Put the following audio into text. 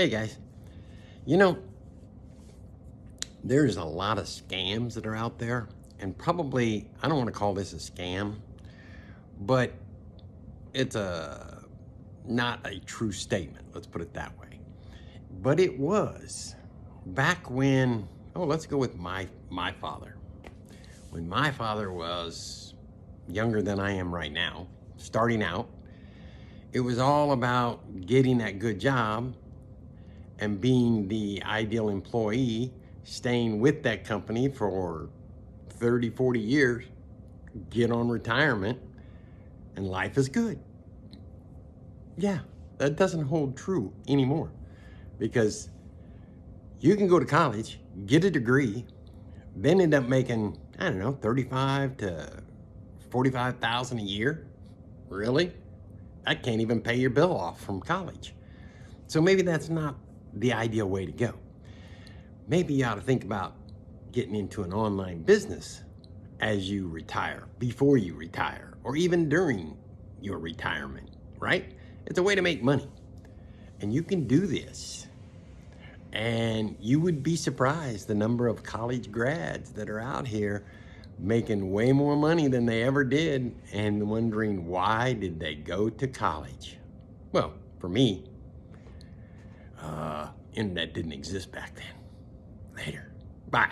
Hey guys, you know, there's a lot of scams that are out there, and probably, I don't want to call this a scam, but it's not a true statement, let's put it that way. But it was back when, let's go with my father. When my father was younger than I am right now, starting out, it was all about getting that good job and being the ideal employee, staying with that company for 30, 40 years, get on retirement, and life is good. Yeah, that doesn't hold true anymore, because you can go to college, get a degree, then end up making, I don't know, 35 to 45,000 a year. Really? That can't even pay your bill off from college. So maybe that's not the ideal way to go. Maybe you ought to think about getting into an online business as you retire, before you retire, or even during your retirement, right? It's a way to make money. And you can do this. And you would be surprised the number of college grads that are out here making way more money than they ever did and wondering, why did they go to college? Well, for me, internet didn't exist back then. Later. Bye.